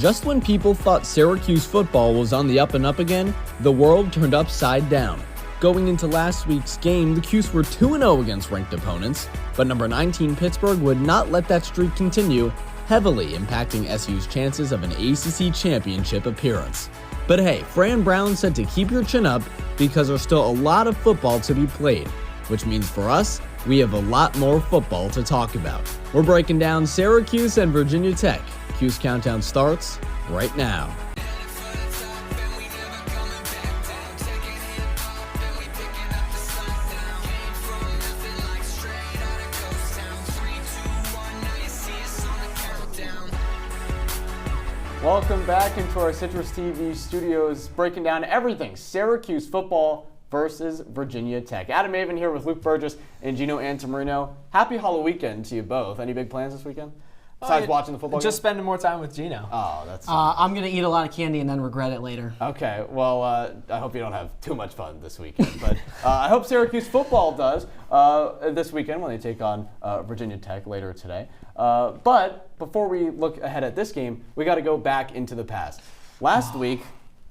Just when people thought Syracuse football was on the up and up again, the world turned upside down. Going into last week's game, the Cuse were 2-0 against ranked opponents, but number 19 Pittsburgh would not let that streak continue, heavily impacting SU's chances of an ACC championship appearance. But hey, Fran Brown said to keep your chin up because there's still a lot of football to be played, which means for us, we have a lot more football to talk about. We're breaking down Syracuse and Virginia Tech. Cuse Countdown starts right now. Welcome back into our CitrusTV studios, breaking down everything Syracuse football versus Virginia Tech. Avin here with Luke Burgess and Gino Antimarino. Happy Halloween weekend to you both. Any big plans this weekend? Besides watching the football Just game? spending more time with Gino. Oh, that's... I'm going to eat a lot of candy and then regret it later. Okay, well, I hope you don't have too much fun this weekend. But I hope Syracuse football does this weekend when they take on Virginia Tech later today. But before we look ahead at this game, we got to go back into the past. Last week,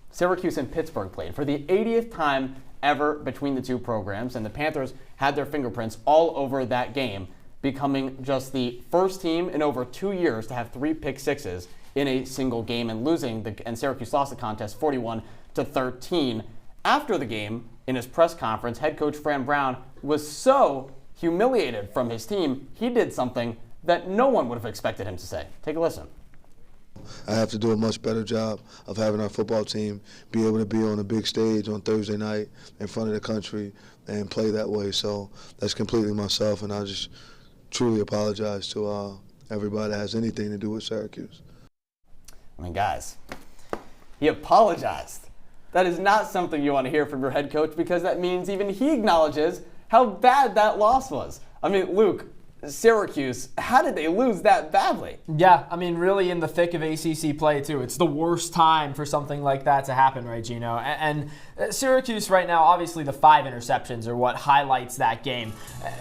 Syracuse and Pittsburgh played for the 80th time ever between the two programs, and the Panthers had their fingerprints all over that game, becoming just the first team in over 2 years to have 3 pick sixes in a single game and Syracuse lost the contest 41-13. After the game, in his press conference, head coach Fran Brown was so humiliated from his team, he did something that no one would have expected him to say. Take a listen. I have to do a much better job of having our football team be able to be on a big stage on Thursday night in front of the country and play that way. So that's completely myself, and I just truly apologize to everybody that has anything to do with Syracuse. I mean, guys, he apologized. That is not something you want to hear from your head coach, because that means even he acknowledges how bad that loss was. I mean, Luke, Syracuse, how did they lose that badly? Yeah, I mean, really in the thick of ACC play, too. It's the worst time for something like that to happen, right, Gino? And Syracuse right now, obviously the 5 interceptions are what highlights that game.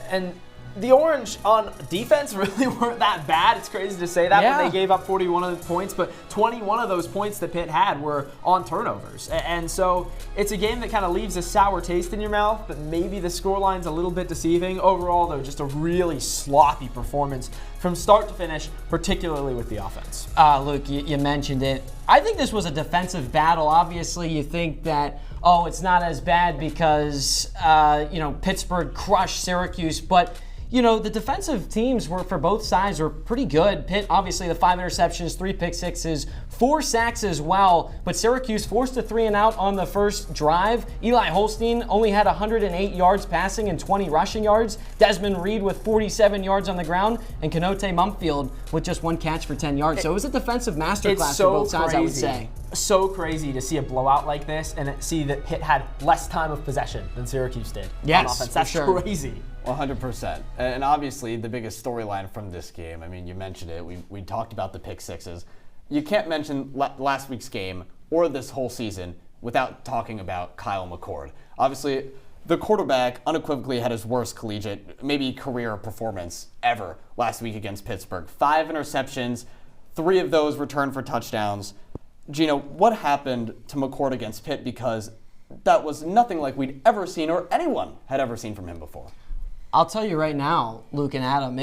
And the Orange on defense really weren't that bad. It's crazy to say that when they gave up 41 of the points, but 21 of those points that Pitt had were on turnovers. And so it's a game that kind of leaves a sour taste in your mouth, but maybe the scoreline's a little bit deceiving. Overall, though, just a really sloppy performance from start to finish, particularly with the offense. Luke, you mentioned it. I think this was a defensive battle. Obviously, you think that, oh, it's not as bad because, Pittsburgh crushed Syracuse, but the defensive teams for both sides were pretty good. Pitt, obviously, the 5 interceptions, 3 pick sixes, 4 sacks as well. But Syracuse forced a 3-and-out on the first drive. Eli Holstein only had 108 yards passing and 20 rushing yards. Desmond Reed with 47 yards on the ground, and Kenote Mumfield with just 1 catch for 10 yards. So it was a defensive masterclass for both sides, I would say. So crazy to see a blowout like this and see that Pitt had less time of possession than Syracuse did on offense. That's crazy. 100%. And obviously the biggest storyline from this game, I mean, you mentioned it, we talked about the pick sixes. You can't mention last week's game or this whole season without talking about Kyle McCord. Obviously, the quarterback unequivocally had his worst collegiate, maybe career performance ever last week against Pittsburgh. 5 interceptions, 3 of those returned for touchdowns. Gino, what happened to McCord against Pitt? Because that was nothing like we'd ever seen or anyone had ever seen from him before. I'll tell you right now, Luke and Adam,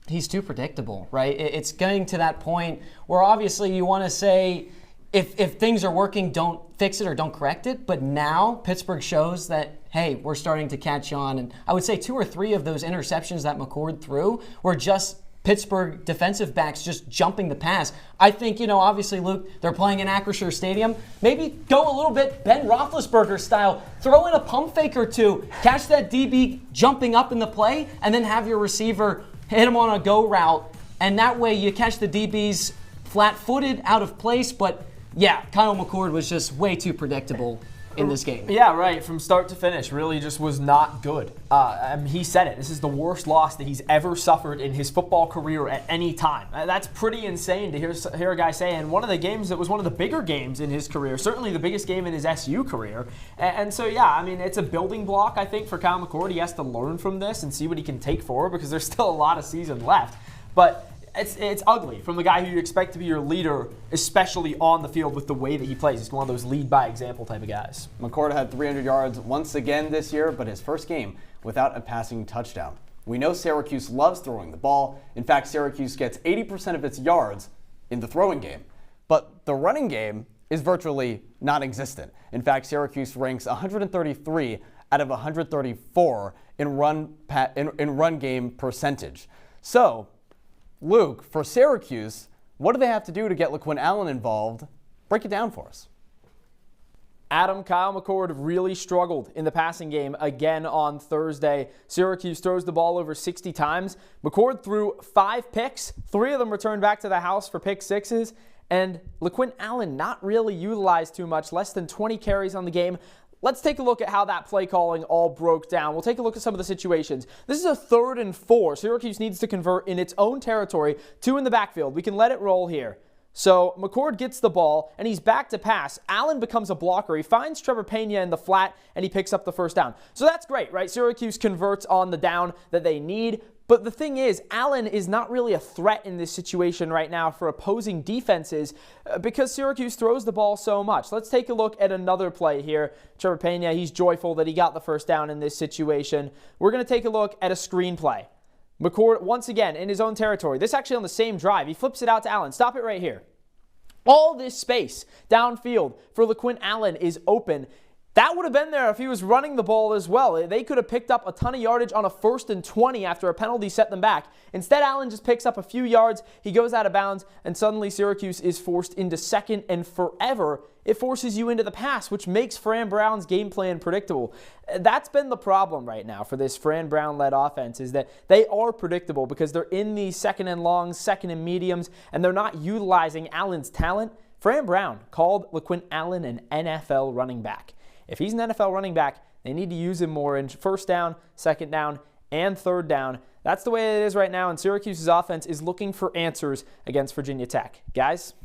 he's too predictable, right? It's getting to that point where obviously you want to say if things are working, don't fix it or don't correct it. But now Pittsburgh shows that, hey, we're starting to catch on. And I would say 2 or 3 of those interceptions that McCord threw were just Pittsburgh defensive backs just jumping the pass. I think, obviously, Luke, they're playing in Acrisure Stadium. Maybe go a little bit Ben Roethlisberger style. Throw in a pump fake or 2. Catch that DB jumping up in the play, and then have your receiver hit him on a go route. And that way you catch the DBs flat-footed, out of place. But, yeah, Kyle McCord was just way too predictable in this game. Yeah, right. From start to finish, really just was not good. He said it. This is the worst loss that he's ever suffered in his football career at any time. That's pretty insane to hear a guy say. And one of the games that was one of the bigger games in his career, certainly the biggest game in his SU career. And so, yeah, I mean, it's a building block, I think, for Kyle McCord. He has to learn from this and see what he can take forward because there's still a lot of season left. But it's ugly from the guy who you expect to be your leader, especially on the field with the way that he plays. He's one of those lead by example type of guys. McCord had 300 yards once again this year, but his first game without a passing touchdown. We know Syracuse loves throwing the ball. In fact, Syracuse gets 80% of its yards in the throwing game. But the running game is virtually non-existent. In fact, Syracuse ranks 133 out of 134 in run game percentage. So, Luke, for Syracuse, what do they have to do to get LaQuinn Allen involved? Break it down for us. Adam, Kyle McCord really struggled in the passing game again on Thursday. Syracuse throws the ball over 60 times. McCord threw 5 picks, 3 of them returned back to the house for pick sixes, and LaQuinn Allen not really utilized too much, less than 20 carries on the game. Let's take a look at how that play calling all broke down. We'll take a look at some of the situations. This is a 3rd and 4. Syracuse needs to convert in its own territory, 2 in the backfield. We can let it roll here. So McCord gets the ball, and he's back to pass. Allen becomes a blocker. He finds Trevor Pena in the flat, and he picks up the first down. So that's great, right? Syracuse converts on the down that they need. But the thing is, Allen is not really a threat in this situation right now for opposing defenses because Syracuse throws the ball so much. Let's take a look at another play here. Trevor Pena, he's joyful that he got the first down in this situation. We're going to take a look at a screen play. McCord, once again, in his own territory. This actually on the same drive. He flips it out to Allen. Stop it right here. All this space downfield for LaQuinn Allen is open. That would have been there if he was running the ball as well. They could have picked up a ton of yardage on a 1st and 20 after a penalty set them back. Instead, Allen just picks up a few yards. He goes out of bounds, and suddenly Syracuse is forced into second and forever. It forces you into the pass, which makes Fran Brown's game plan predictable. That's been the problem right now for this Fran Brown-led offense, is that they are predictable because they're in these 2nd and longs, 2nd and mediums, and they're not utilizing Allen's talent. Fran Brown called LaQuinn Allen an NFL running back. If he's an NFL running back, they need to use him more in 1st down, 2nd down, and 3rd down. That's the way it is right now, and Syracuse's offense is looking for answers against Virginia Tech. Guys?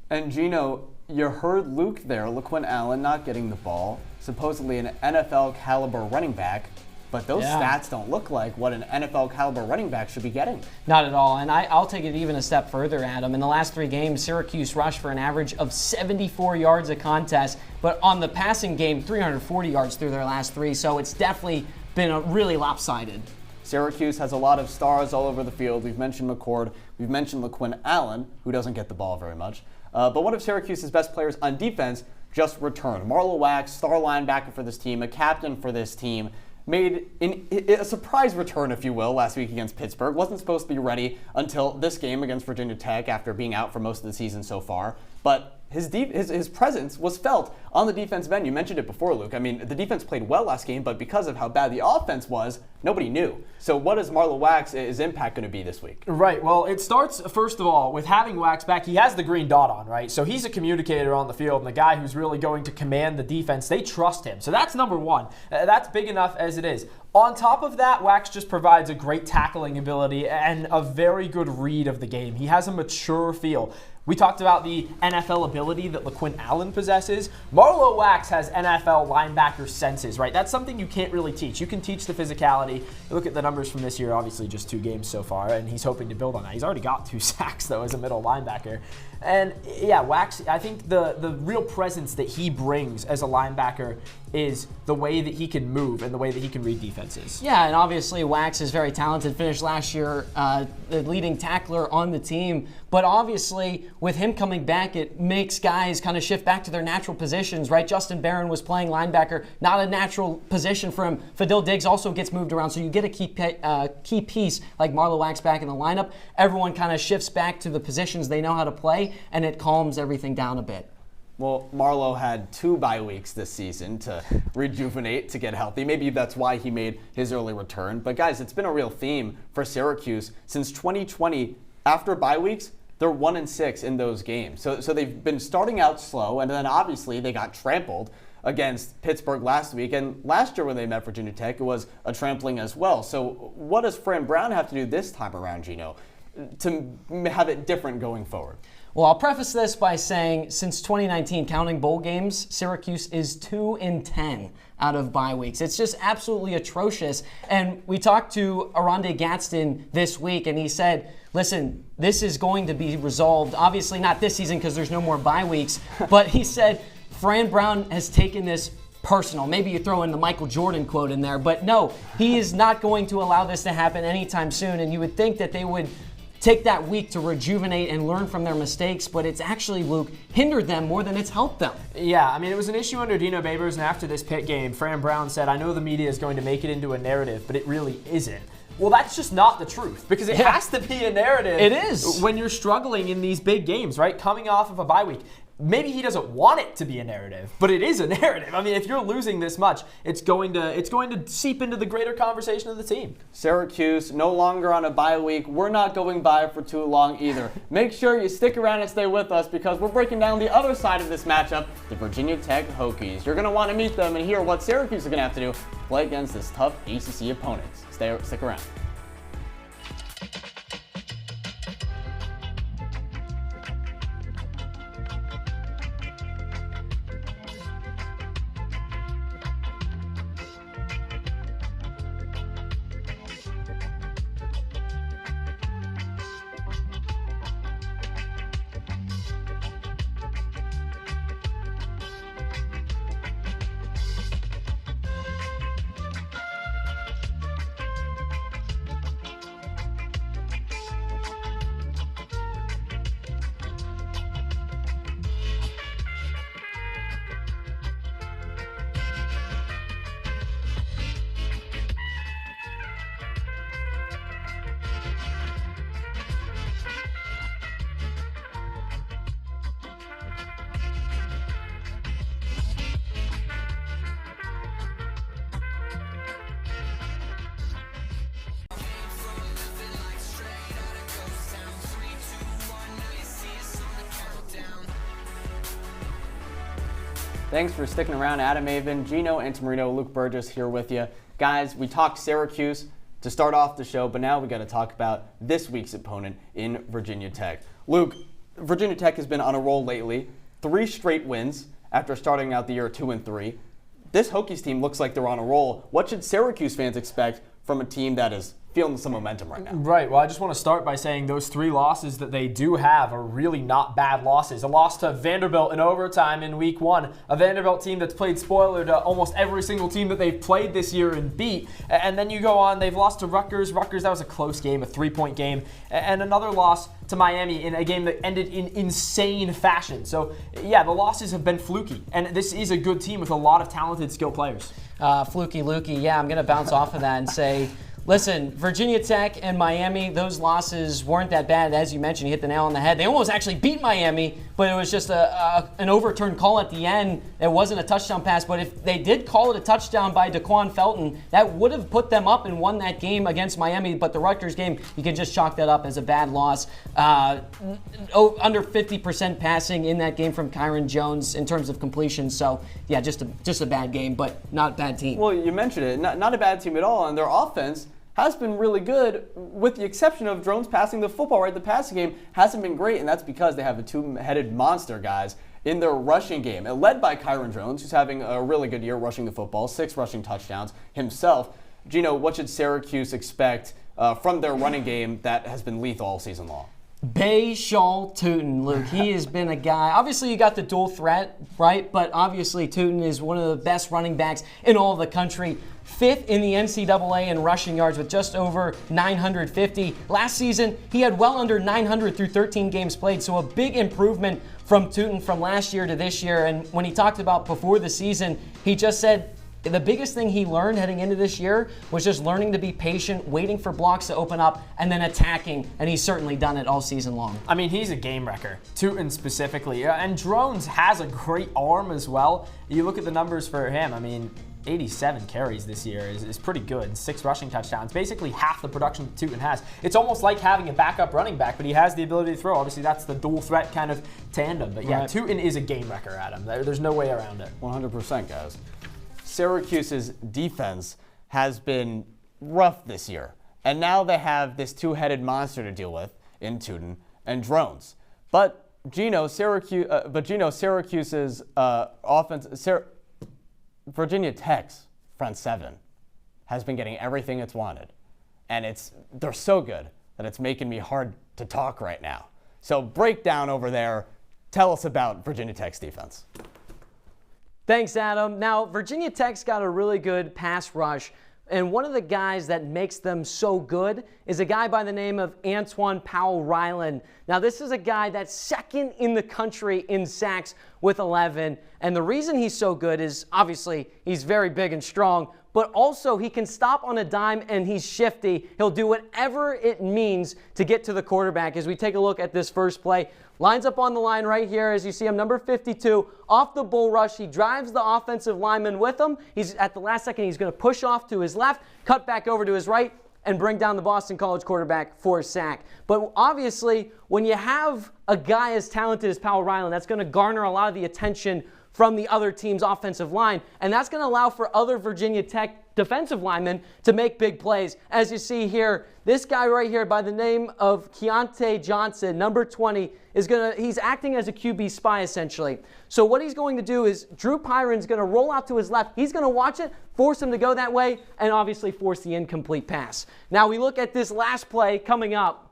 And Gino, you heard Luke there, LaQuinn Allen not getting the ball, supposedly an NFL caliber running back. But those stats don't look like what an NFL caliber running back should be getting. Not at all. And I'll take it even a step further, Adam. In the last 3 games, Syracuse rushed for an average of 74 yards a contest. But on the passing game, 340 yards through their last 3. So it's definitely been a really lopsided. Syracuse has a lot of stars all over the field. We've mentioned McCord. We've mentioned LaQuinn Allen, who doesn't get the ball very much. But one of Syracuse's best players on defense just returned. Marlo Wax, star linebacker for this team, a captain for this team, made a surprise return, if you will, last week against Pittsburgh. Wasn't supposed to be ready until this game against Virginia Tech after being out for most of the season so far. But his presence was felt on the defensive end. You mentioned it before, Luke. I mean, the defense played well last game, but because of how bad the offense was, nobody knew. So what is Marlo Wax's impact going to be this week? Right. Well, it starts, first of all, with having Wax back. He has the green dot on, right? So he's a communicator on the field and the guy who's really going to command the defense. They trust him. So that's number one. That's big enough as it is. On top of that, Wax just provides a great tackling ability and a very good read of the game. He has a mature feel. We talked about the NFL ability that LaQuinn Allen possesses. Marlo Wax has NFL linebacker senses, right? That's something you can't really teach. You can teach the physicality. You look at the numbers from this year, obviously just 2 games so far, and he's hoping to build on that. He's already got 2 sacks, though, as a middle linebacker. And, yeah, Wax, I think the real presence that he brings as a linebacker is the way that he can move and the way that he can read defenses. Yeah, and obviously Wax is very talented. Finished last year the leading tackler on the team. But obviously, with him coming back, it makes guys kind of shift back to their natural positions, right? Justin Barron was playing linebacker, not a natural position for him. Fadil Diggs also gets moved around, so you get a key piece like Marlo Wax back in the lineup. Everyone kind of shifts back to the positions they know how to play, and it calms everything down a bit. Well, Marlo had 2 bye weeks this season to rejuvenate, to get healthy. Maybe that's why he made his early return. But guys, it's been a real theme for Syracuse since 2020. After bye weeks, they're 1-6 in those games. So they've been starting out slow, and then obviously they got trampled against Pittsburgh last week. And last year when they met Virginia Tech, it was a trampling as well. So what does Fran Brown have to do this time around, Gino, to have it different going forward? Well, I'll preface this by saying since 2019, counting bowl games, Syracuse is 2-10 out of bye weeks. It's just absolutely atrocious. And we talked to Aronde Gadsden this week, and he said, listen, this is going to be resolved. Obviously not this season because there's no more bye weeks. But he said Fran Brown has taken this personal. Maybe you throw in the Michael Jordan quote in there. But no, he is not going to allow this to happen anytime soon. And you would think that they would take that week to rejuvenate and learn from their mistakes, but it's actually, Luke, hindered them more than it's helped them. Yeah, I mean, it was an issue under Dino Babers, and after this Pitt game, Fran Brown said, I know the media is going to make it into a narrative, but it really isn't. Well, that's just not the truth, because it has to be a narrative. It is. When you're struggling in these big games, right? Coming off of a bye week. Maybe he doesn't want it to be a narrative, but it is a narrative. I mean, if you're losing this much, it's going to seep into the greater conversation of the team. Syracuse no longer on a bye week. We're not going bye for too long either. Make sure you stick around and stay with us because we're breaking down the other side of this matchup, the Virginia Tech Hokies. You're going to want to meet them and hear what Syracuse are going to have to do to play against this tough ACC opponents. Stick around. Thanks for sticking around. Adam, Avin, Gino, Antimarino, Luke Burgess here with you. Guys, we talked Syracuse to start off the show, but now we got to talk about this week's opponent in Virginia Tech. Luke, Virginia Tech has been on a roll lately. 3 straight wins after starting out the year 2-3. This Hokies team looks like they're on a roll. What should Syracuse fans expect from a team that is feeling some momentum right now? Right. Well, I just want to start by saying those 3 losses that they do have are really not bad losses. A loss to Vanderbilt in overtime in week 1, a Vanderbilt team that's played spoiler to almost every single team that they've played this year and beat. And then you go on, they've lost to Rutgers. Rutgers, that was a close game, a 3-point game. And another loss to Miami in a game that ended in insane fashion. So, yeah, the losses have been fluky. And this is a good team with a lot of talented, skilled players. Fluky Lukey, yeah, I'm going to bounce off of that and say, listen, Virginia Tech and Miami, those losses weren't that bad. As you mentioned, you hit the nail on the head. They almost actually beat Miami, but it was just an overturned call at the end. It wasn't a touchdown pass, but if they did call it a touchdown by Daquan Felton, that would have put them up and won that game against Miami. But the Rutgers game, you can just chalk that up as a bad loss. Under 50% passing in that game from Kyron Jones in terms of completion. So, yeah, just a bad game, but not a bad team. Well, you mentioned it. Not a bad team at all, and their offense has been really good, with the exception of drones passing the football, right? The passing game hasn't been great, and that's because they have a 2-headed monster, guys, in their rushing game. Led by Kyron Jones, who's having a really good year rushing the football, 6 rushing touchdowns himself. Gino, what should Syracuse expect from their running game that has been lethal all season long? Bayshall Tootin, Luke. He has been a guy. Obviously, you got the dual threat, right? But obviously, Tootin is one of the best running backs in all of the country. 5th in the NCAA in rushing yards with just over 950. Last season, he had well under 900 through 13 games played, so a big improvement from Tootin from last year to this year. And when he talked about before the season, he just said the biggest thing he learned heading into this year was just learning to be patient, waiting for blocks to open up, and then attacking, and he's certainly done it all season long. I mean, he's a game wrecker, Tootin specifically. And Drones has a great arm as well. You look at the numbers for him, I mean, 87 carries this year is pretty good. 6 rushing touchdowns, basically half the production that Tootin has. It's almost like having a backup running back, but he has the ability to throw. Obviously, that's the dual threat kind of tandem. But yeah, right. Tootin is a game wrecker, Adam. There's no way around it. 100%, guys. Syracuse's defense has been rough this year, and now they have this 2-headed monster to deal with in Tootin and Drones. But Gino, Syracuse's offense, Virginia Tech's front seven has been getting everything it's wanted. And they're so good that it's making me hard to talk right now. So break down over there. Tell us about Virginia Tech's defense. Thanks, Adam. Now, Virginia Tech's got a really good pass rush, and one of the guys that makes them so good is a guy by the name of Antoine Powell-Ryland. Now, this is a guy that's second in the country in sacks with 11, and the reason he's so good is obviously he's very big and strong, but also he can stop on a dime and he's shifty. He'll do whatever it means to get to the quarterback. As we take a look at this first play, lines up on the line right here as you see him, number 52, off the bull rush. He drives the offensive lineman with him. He's at the last second, he's going to push off to his left, cut back over to his right, and bring down the Boston College quarterback for a sack. But obviously, when you have a guy as talented as Powell-Ryland, that's going to garner a lot of the attention from the other team's offensive line, and that's going to allow for other Virginia Tech defensive linemen to make big plays. As you see here, this guy right here by the name of Keontae Johnson, number 20, he's acting as a QB spy essentially. So what he's going to do is Drew Pyron's going to roll out to his left. He's going to watch it, force him to go that way, and obviously force the incomplete pass. Now we look at this last play coming up.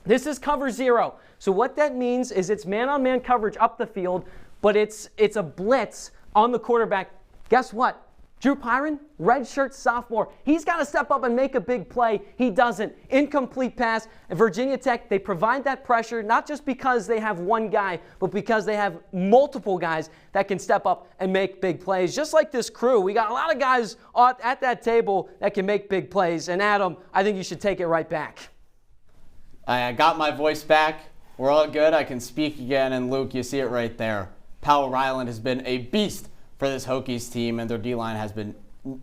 This is cover 0. So what that means is it's man-on-man coverage up the field, but it's a blitz on the quarterback. Guess what? Drew Pyron, redshirt sophomore, he's got to step up and make a big play. He doesn't. Incomplete pass. And Virginia Tech, they provide that pressure not just because they have one guy, but because they have multiple guys that can step up and make big plays. Just like this crew, we got a lot of guys at that table that can make big plays. And Adam, I think you should take it right back. I got my voice back. We're all good. I can speak again. And Luke, you see it right there. Powell-Ryland has been a beast for this Hokies team, and their D-line has been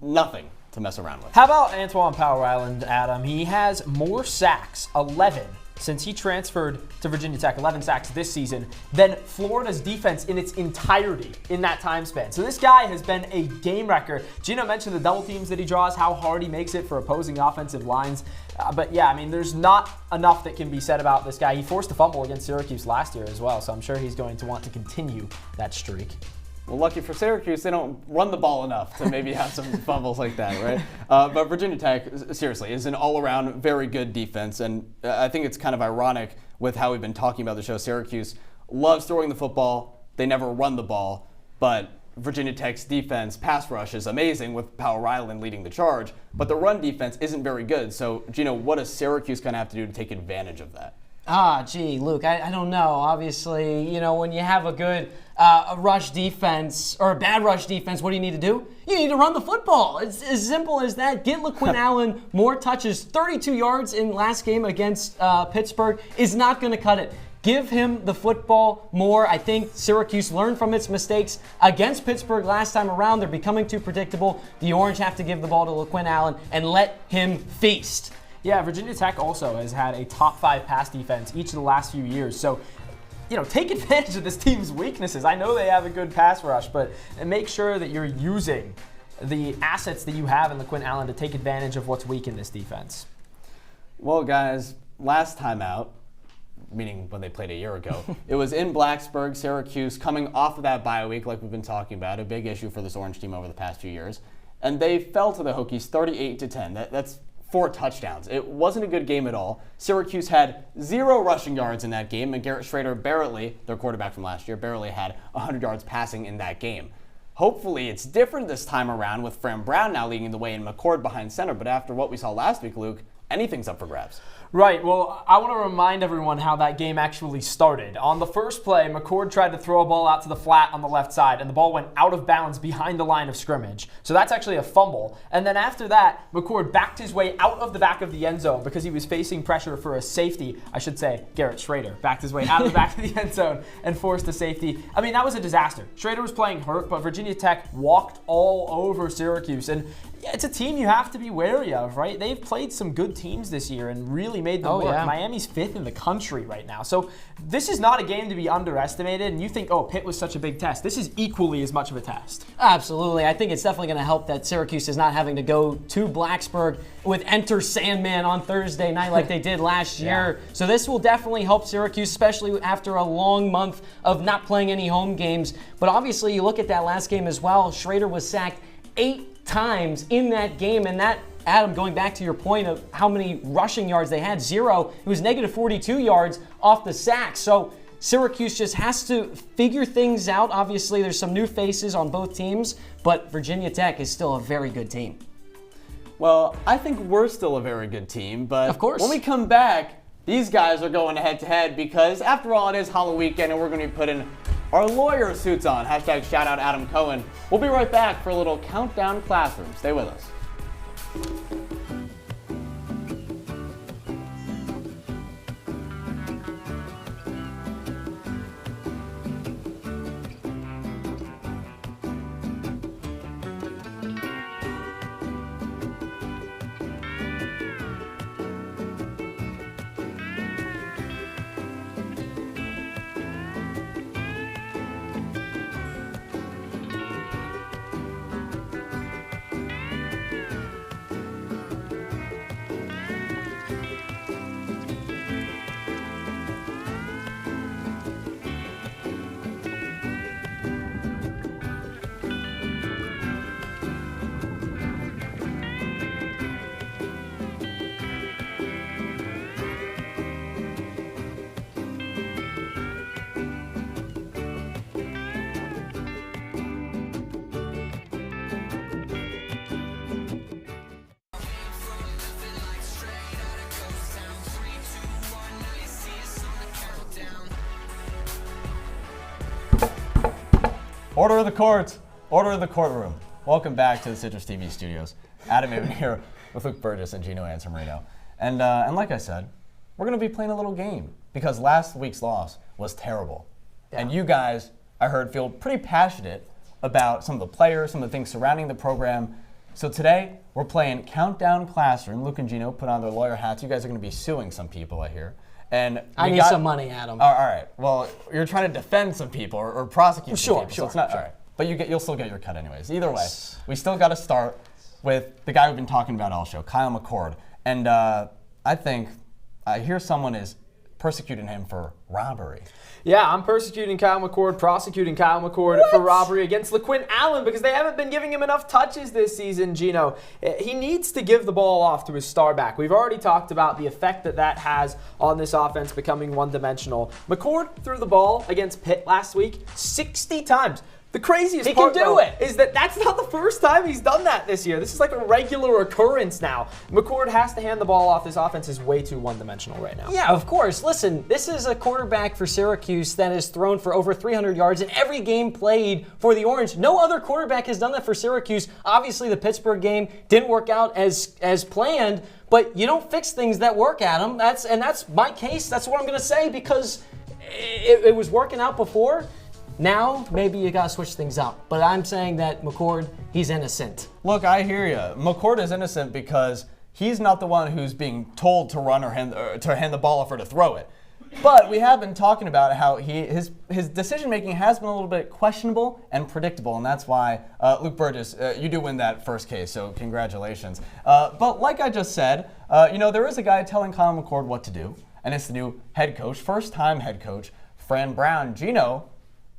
nothing to mess around with. How about Antoine Powell-Ryland, Adam? He has more sacks, 11, since he transferred to Virginia Tech, 11 sacks this season, than Florida's defense in its entirety in that time span. So this guy has been a game wrecker. Gino mentioned the double teams that he draws, how hard he makes it for opposing offensive lines. But yeah, I mean, there's not enough that can be said about this guy. He forced a fumble against Syracuse last year as well, so I'm sure he's going to want to continue that streak. Well, lucky for Syracuse, they don't run the ball enough to maybe have some fumbles like that, right? But Virginia Tech, seriously, is an all-around very good defense, and I think it's kind of ironic with how we've been talking about the show. Syracuse loves throwing the football. They never run the ball, but Virginia Tech's defense pass rush is amazing with Powell-Ryland leading the charge, but the run defense isn't very good. So, Gino, what does Syracuse kind of have to do to take advantage of that? Gee, Luke, I don't know. Obviously, when you have a good rush defense or a bad rush defense, what do you need to do? You need to run the football. It's as simple as that. Get LaQuinn Allen more touches. 32 yards in last game against Pittsburgh is not going to cut it. Give him the football more. I think Syracuse learned from its mistakes against Pittsburgh last time around. They're becoming too predictable. The Orange have to give the ball to LaQuinn Allen and let him feast. Yeah, Virginia Tech also has had a top 5 pass defense each of the last few years. So, take advantage of this team's weaknesses. I know they have a good pass rush, but make sure that you're using the assets that you have in LaQuinn Allen to take advantage of what's weak in this defense. Well, guys, last time out, meaning when they played a year ago, it was in Blacksburg, Syracuse, coming off of that bye week like we've been talking about, a big issue for this Orange team over the past few years. And they fell to the Hokies 38-10. That's 4 touchdowns. It wasn't a good game at all. Syracuse had 0 rushing yards in that game, and Garrett Schrader barely, their quarterback from last year, barely had 100 yards passing in that game. Hopefully it's different this time around with Fran Brown now leading the way and McCord behind center, but after what we saw last week, Luke, anything's up for grabs. Right, well, I want to remind everyone how that game actually started. On the first play, McCord tried to throw a ball out to the flat on the left side, and the ball went out of bounds behind the line of scrimmage. So that's actually a fumble. And then after that, McCord backed his way out of the back of the end zone because he was facing pressure for a safety. I should say Garrett Schrader backed his way out of the back of the end zone and forced a safety. I mean, that was a disaster. Schrader was playing hurt, but Virginia Tech walked all over Syracuse. And yeah, it's a team you have to be wary of, right? They've played some good teams this year and really really made them work. Yeah. Miami's 5th in the country right now. So this is not a game to be underestimated. And you think, oh, Pitt was such a big test. This is equally as much of a test. Absolutely. I think it's definitely going to help that Syracuse is not having to go to Blacksburg with Enter Sandman on Thursday night like they did last year. So this will definitely help Syracuse, especially after a long month of not playing any home games. But obviously, you look at that last game as well. Schrader was sacked 8 times in that game, and that, Adam, going back to your point of how many rushing yards they had, 0. It was negative 42 yards off the sack. So Syracuse just has to figure things out. Obviously, there's some new faces on both teams, but Virginia Tech is still a very good team. Well, I think we're still a very good team, but of course, when we come back, these guys are going head-to-head because, after all, it is Halloween weekend, and we're going to be putting our lawyer suits on. Hashtag shout out Adam Cohen. We'll be right back for a little countdown classroom. Stay with us. Order of the court. Order of the courtroom. Welcome back to the CitrusTV studios. Adam Avin here with Luke Burgess and Gino Antimarino. And like I said, we're going to be playing a little game because last week's loss was terrible. Yeah. And you guys, I heard, feel pretty passionate about some of the players, some of the things surrounding the program. So today, we're playing Countdown Classroom. Luke and Gino put on their lawyer hats. You guys are going to be suing some people, I hear. And I need some money, Adam. All right. Well, you're trying to defend some people or prosecute some people. Sure. So it's not, all right. But you'll still get your cut anyways. Either way, we still got to start with the guy we've been talking about all show, Kyle McCord. And I hear someone is persecuting him for robbery. Yeah, I'm persecuting Kyle McCord, prosecuting Kyle McCord for robbery against LaQuint Allen because they haven't been giving him enough touches this season, Gino. He needs to give the ball off to his star back. We've already talked about the effect that has on this offense becoming one-dimensional. McCord threw the ball against Pitt last week 60 times. The craziest part, though, is that that's not the first time he's done that this year. This is like a regular occurrence now. McCord has to hand the ball off. This offense is way too one-dimensional right now. Yeah, of course. Listen, this is a quarterback for Syracuse that has thrown for over 300 yards in every game played for the Orange. No other quarterback has done that for Syracuse. Obviously, the Pittsburgh game didn't work out as planned, but you don't fix things that work, Adam. That's my case. That's what I'm going to say because it was working out before. Now, maybe you got to switch things up. But I'm saying that McCord, he's innocent. Look, I hear you. McCord is innocent because he's not the one who's being told to run or hand the ball off or to throw it. But we have been talking about how his decision-making has been a little bit questionable and predictable, and that's why, Luke Burgess, you do win that first case, so congratulations. But like I just said, there is a guy telling Kyle McCord what to do, and it's the new head coach, first-time head coach, Fran Brown. Gino,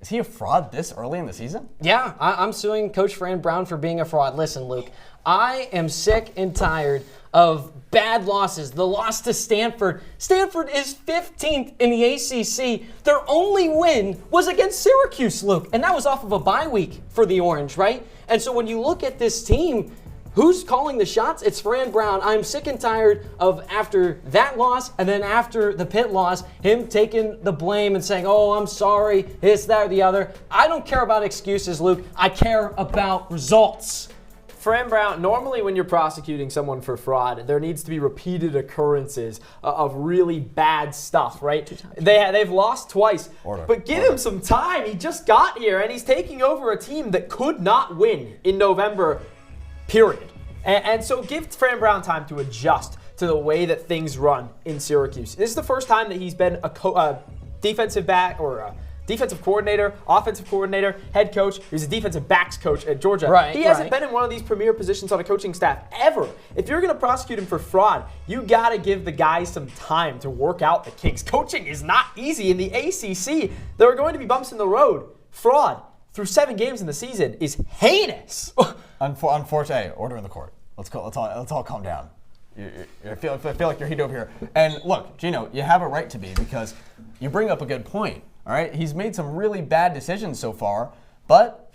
is he a fraud this early in the season? Yeah, I'm suing Coach Fran Brown for being a fraud. Listen, Luke, I am sick and tired of bad losses. The loss to Stanford. Stanford is 15th in the ACC. Their only win was against Syracuse, Luke, and that was off of a bye week for the Orange, right? And so when you look at this team, who's calling the shots? It's Fran Brown. I'm sick and tired of after that loss and then after the Pitt loss, him taking the blame and saying, oh, I'm sorry, this, that, or the other. I don't care about excuses, Luke. I care about results. Fran Brown, normally when you're prosecuting someone for fraud, there needs to be repeated occurrences of really bad stuff, right? They've lost twice, but give him some time. He just got here, and he's taking over a team that could not win in November, period. And so give Fran Brown time to adjust to the way that things run in Syracuse. This is the first time that he's been a defensive back or a defensive coordinator, offensive coordinator, head coach. He's a defensive backs coach at Georgia. Right, he hasn't been in one of these premier positions on a coaching staff ever. If you're going to prosecute him for fraud, you got to give the guys some time to work out the kinks. Coaching is not easy in the ACC. There are going to be bumps in the road. Fraud through 7 games in the season is heinous. Unfortunately, order in the court. Let's all calm down. I feel like you're heated over here. And look, Gino, you have a right to be because you bring up a good point. All right, he's made some really bad decisions so far, but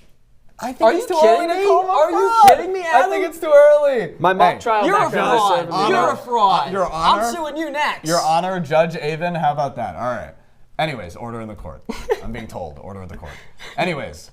I think it's too early to call him a fraud. Are you kidding me, Adam? I think it's too early. My mock trial You're a background fraud. You're a fraud. Your Honor, I'm suing you next. Your Honor, Judge Avin, how about that? All right. Anyways, order in the court. I'm being told, order in the court. Anyways,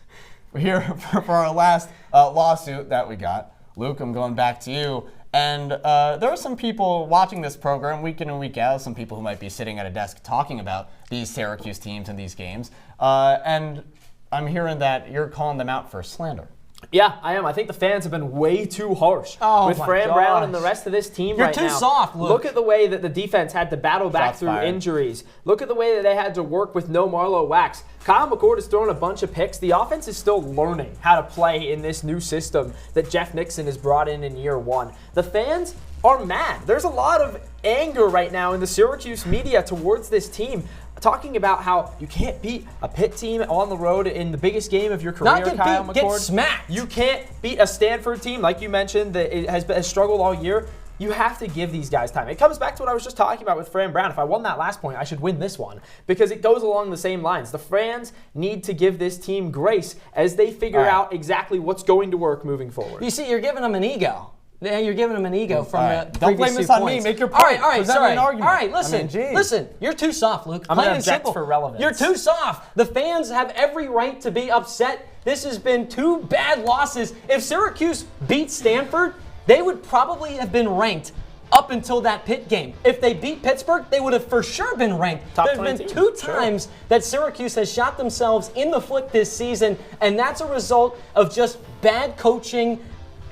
we're here for our last lawsuit that we got. Luke, I'm going back to you. And there are some people watching this program week in and week out, some people who might be sitting at a desk talking about these Syracuse teams and these games. And I'm hearing that you're calling them out for slander. Yeah, I am. I think the fans have been way too harsh with Fran Brown and the rest of this team right now. You're too soft, Luke. Look at the way that the defense had to battle back through injuries. Look at the way that they had to work with no Marlowe Wax. Kyle McCord has thrown a bunch of picks. The offense is still learning how to play in this new system that Jeff Nixon has brought in year 1. The fans are mad. There's a lot of anger right now in the Syracuse media towards this team, talking about how you can't beat a Pitt team on the road in the biggest game of your career, Kyle McCord. Get smacked. You can't beat a Stanford team, like you mentioned, that has struggled all year. You have to give these guys time. It comes back to what I was just talking about with Fran Brown. If I won that last point, I should win this one because it goes along the same lines. The fans need to give this team grace as they figure out exactly what's going to work moving forward. You see, you're giving them an ego. Yeah, you're giving them an ego from the Don't blame this on me. Make your point. All right, sorry. All right, listen, I mean, listen. You're too soft, Luke. I'm going to object for relevance. You're too soft. The fans have every right to be upset. This has been 2 bad losses. If Syracuse beat Stanford, they would probably have been ranked up until that Pitt game. If they beat Pittsburgh, they would have for sure been ranked. Top There's been 2 times that Syracuse has shot themselves in the foot this season, and that's a result of just bad coaching,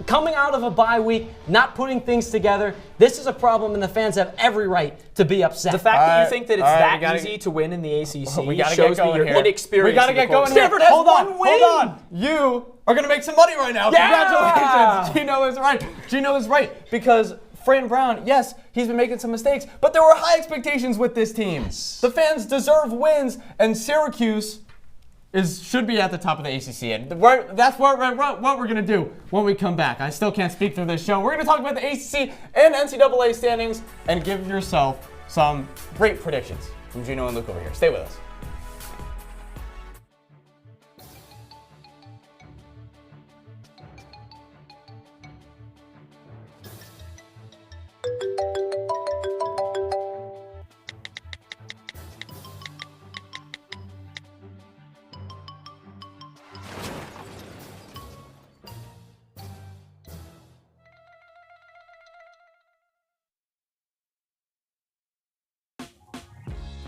coming out of a bye week, not putting things together. This is a problem, and the fans have every right to be upset. The fact that you think that it's that easy to win in the ACC shows me your inexperience. We got to get going here. Hold on. You are going to make some money right now. Yeah! Congratulations. Gino is right. Gino is right. Because Fran Brown, yes, he's been making some mistakes, but there were high expectations with this team. The fans deserve wins, and Syracuse should be at the top of the ACC, and that's what we're going to do when we come back. I still can't speak through this show. We're going to talk about the ACC and NCAA standings and give yourself some great predictions from Gino and Luke over here. Stay with us.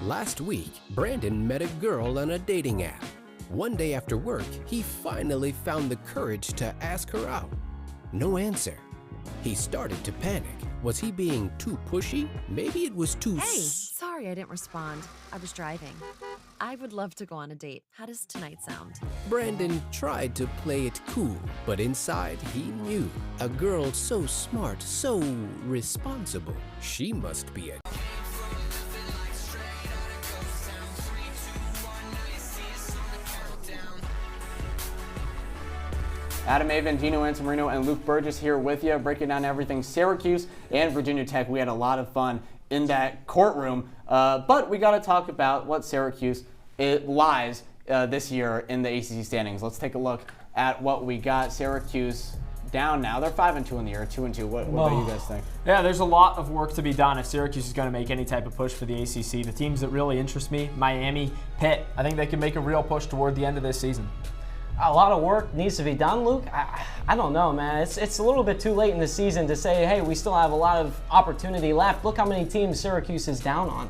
Last week, Brandon met a girl on a dating app. One day after work, he finally found the courage to ask her out. No answer. He started to panic. Was he being too pushy? Maybe it was too Hey, sorry I didn't respond. I was driving. I would love to go on a date. How does tonight sound? Brandon tried to play it cool, but inside he knew. A girl so smart, so responsible. She must be a Adam, Avin, Gino, Antimarino, and Luke Burgess here with you, breaking down everything Syracuse and Virginia Tech. We had a lot of fun in that courtroom, but we got to talk about what Syracuse lies this year in the ACC standings. Let's take a look at what we got. Syracuse down now. They're 5-2 in the year, 2-2. What do you guys think? Yeah, there's a lot of work to be done if Syracuse is going to make any type of push for the ACC. The teams that really interest me, Miami, Pitt, I think they can make a real push toward the end of this season. A lot of work needs to be done, Luke. I don't know, man. It's a little bit too late in the season to say, hey, we still have a lot of opportunity left. Look how many teams Syracuse is down on.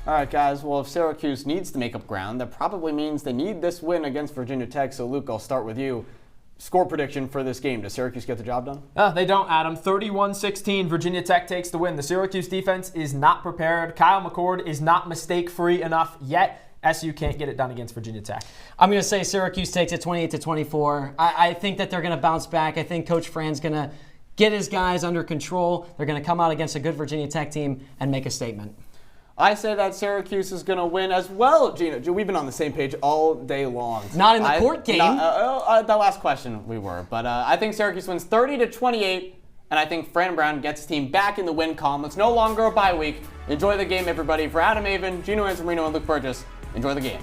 All right, guys. Well, if Syracuse needs to make up ground, that probably means they need this win against Virginia Tech. So, Luke, I'll start with you. score prediction for this game. Does Syracuse get the job done? They don't, Adam. 31-16, Virginia Tech takes the win. The Syracuse defense is not prepared. Kyle McCord is not mistake-free enough yet. SU can't get it done against Virginia Tech. I'm going to say Syracuse takes it 28-24. I think that they're going to bounce back. I think Coach Fran's going to get his guys under control. They're going to come out against a good Virginia Tech team and make a statement. I say that Syracuse is going to win as well, Gino. We've been on the same page all day long. Not in the court game. The last question we were. But I think Syracuse wins 30-28, and I think Fran Brown gets his team back in the win column. It's no longer a bye week. Enjoy the game, everybody. For Adam Avin, Gino Antimarino, and Luke Burgess, enjoy the game.